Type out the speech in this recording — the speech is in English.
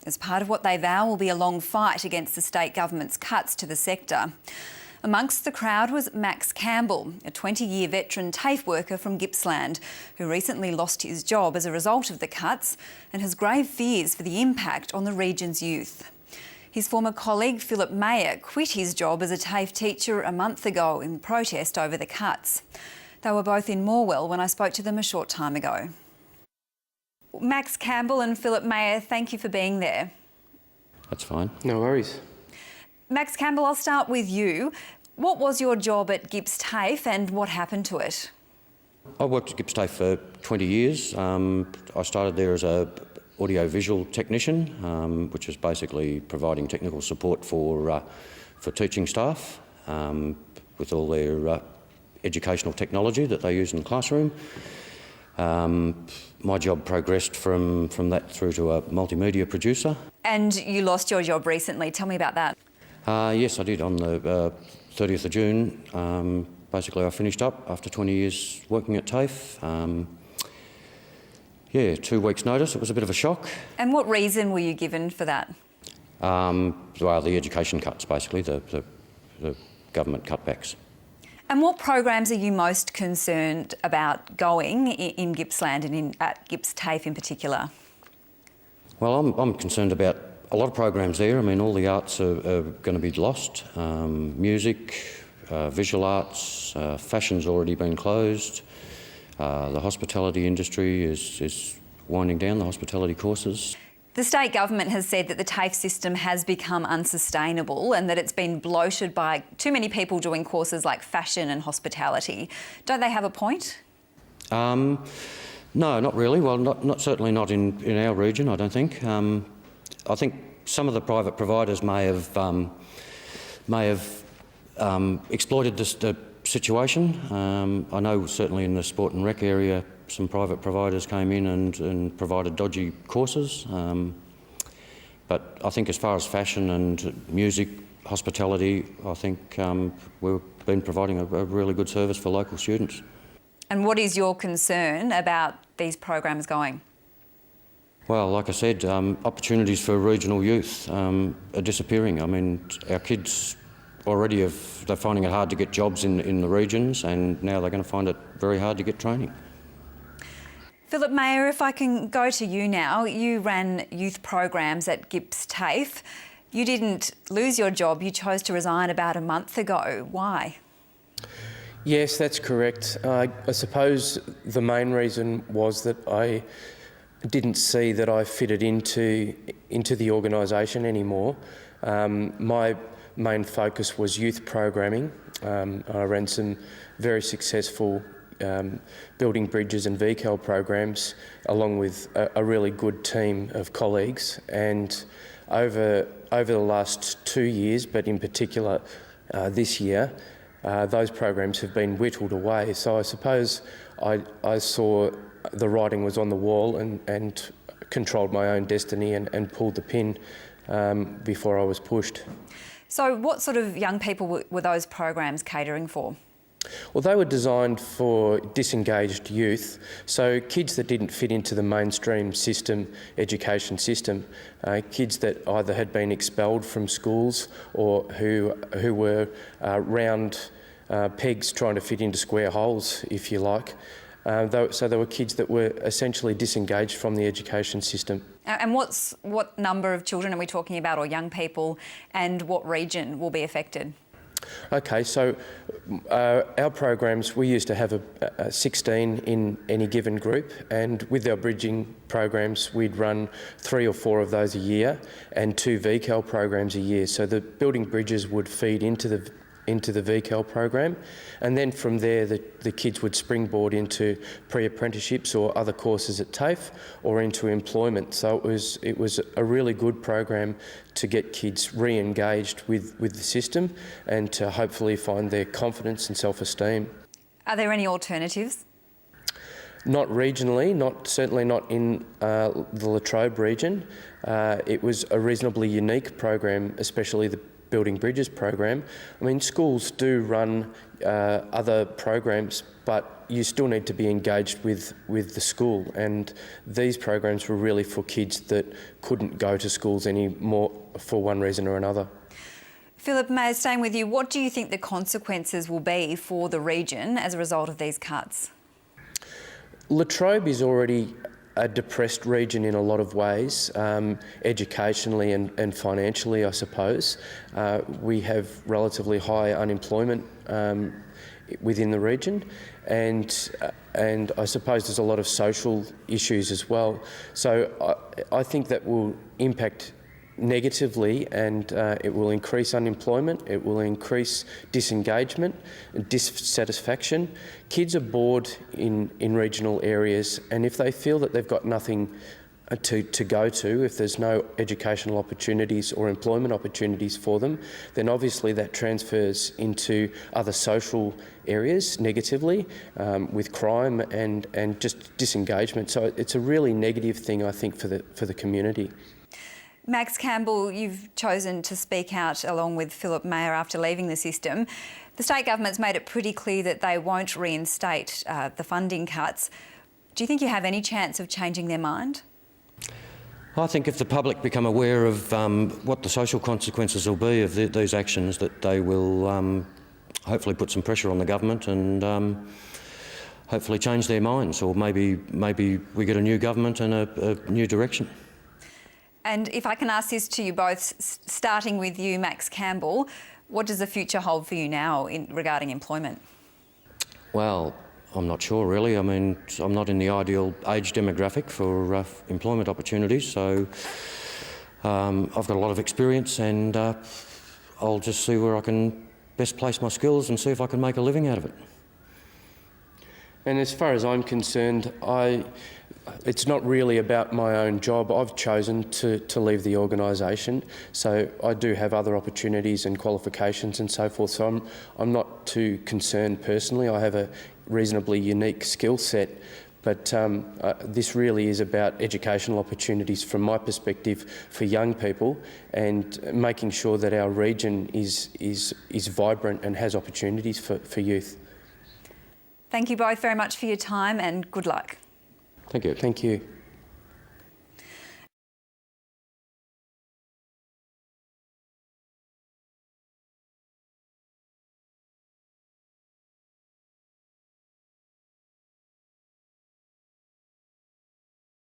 as part of what they vow will be a long fight against the state government's cuts to the sector. Amongst the crowd was Max Campbell, a 20-year veteran TAFE worker from Gippsland, who recently lost his job as a result of the cuts and has grave fears for the impact on the region's youth. His former colleague, Phillip Mayer, quit his job as a TAFE teacher a month ago in protest over the cuts. They were both in Morwell when I spoke to them a short time ago. Max Campbell and Phillip Mayer, thank you for being there. That's fine. No worries. Max Campbell, I'll start with you. What was your job at Gips TAFE and what happened to it? I worked at Gips TAFE for 20 years. I started there as a audio-visual technician, which is basically providing technical support for teaching staff with all their educational technology that they use in the classroom. My job progressed from that through to a multimedia producer. And you lost your job recently. Tell me about that. Yes, I did. On the 30th of June, basically I finished up after 20 years working at TAFE. 2 weeks' notice. It was a bit of a shock. And what reason were you given for that? Well, the education cuts, basically, the government cutbacks. And what programs are you most concerned about going in Gippsland and at Gips TAFE in particular? Well, I'm concerned about a lot of programs there. I mean, all the arts are going to be lost. Music, visual arts, fashion's already been closed. The hospitality industry is winding down, the hospitality courses. The state government has said that the TAFE system has become unsustainable and that it's been bloated by too many people doing courses like fashion and hospitality. Don't they have a point? No, not really. Well, certainly not in our region, I don't think. I think some of the private providers may have exploited the situation. I know certainly in the sport and rec area some private providers came in and provided dodgy courses. But I think as far as fashion and music, hospitality, I think we've been providing a really good service for local students. And what is your concern about these programs going? Well, like I said, opportunities for regional youth are disappearing. I mean, our kids already they're finding it hard to get jobs in the regions, and now they're going to find it very hard to get training. Phillip Mayer, if I can go to you now. You ran youth programs at Gips TAFE. You didn't lose your job, you chose to resign about a month ago. Why? Yes, that's correct. I suppose the main reason was that I didn't see that I fitted into the organisation anymore. My main focus was youth programming. I ran some very successful building bridges and VCAL programs along with a really good team of colleagues, and over the last 2 years, but in particular this year, those programs have been whittled away. So I suppose I saw the writing was on the wall and controlled my own destiny and pulled the pin before I was pushed. So what sort of young people were those programs catering for? Well, they were designed for disengaged youth, so kids that didn't fit into the mainstream education system, kids that either had been expelled from schools or who were round pegs trying to fit into square holes, if you like. So there were kids that were essentially disengaged from the education system. And what number of children are we talking about, or young people, and what region will be affected? Okay, so our programs, we used to have a 16 in any given group, and with our bridging programs we'd run 3 or 4 of those a year and 2 VCAL programs a year. So the building bridges would feed into the VCAL program, and then from there the kids would springboard into pre-apprenticeships or other courses at TAFE or into employment. So it was a really good program to get kids re-engaged with the system and to hopefully find their confidence and self-esteem. Are there any alternatives? Not regionally, certainly not in the Latrobe region. It was a reasonably unique program, especially Building Bridges program. I mean, schools do run other programs, but you still need to be engaged with the school, and these programs were really for kids that couldn't go to schools anymore for one reason or another. Phillip Mayer, staying with you, what do you think the consequences will be for the region as a result of these cuts? Latrobe is already a depressed region in a lot of ways, educationally and financially, I suppose. We have relatively high unemployment within the region, and I suppose there's a lot of social issues as well. So I think that will impact negatively, and it will increase unemployment, it will increase disengagement, dissatisfaction. Kids are bored in regional areas, and if they feel that they've got nothing to go to, if there's no educational opportunities or employment opportunities for them, then obviously that transfers into other social areas negatively, with crime and just disengagement. So it's a really negative thing, I think, for the community. Max Campbell, you've chosen to speak out along with Phillip Mayer after leaving the system. The state government's made it pretty clear that they won't reinstate the funding cuts. Do you think you have any chance of changing their mind? I think if the public become aware of what the social consequences will be of these actions, that they will hopefully put some pressure on the government and hopefully change their minds, or maybe we get a new government and a new direction. And if I can ask this to you both, starting with you, Max Campbell, what does the future hold for you now regarding employment? Well, I'm not sure really. I mean, I'm not in the ideal age demographic for employment opportunities, so I've got a lot of experience, and I'll just see where I can best place my skills and see if I can make a living out of it. And as far as I'm concerned, it's not really about my own job. I've chosen to leave the organisation, so I do have other opportunities and qualifications and so forth, so I'm not too concerned personally. I have a reasonably unique skill set, but this really is about educational opportunities from my perspective for young people, and making sure that our region is vibrant and has opportunities for youth. Thank you both very much for your time, and good luck. Thank you. Thank you.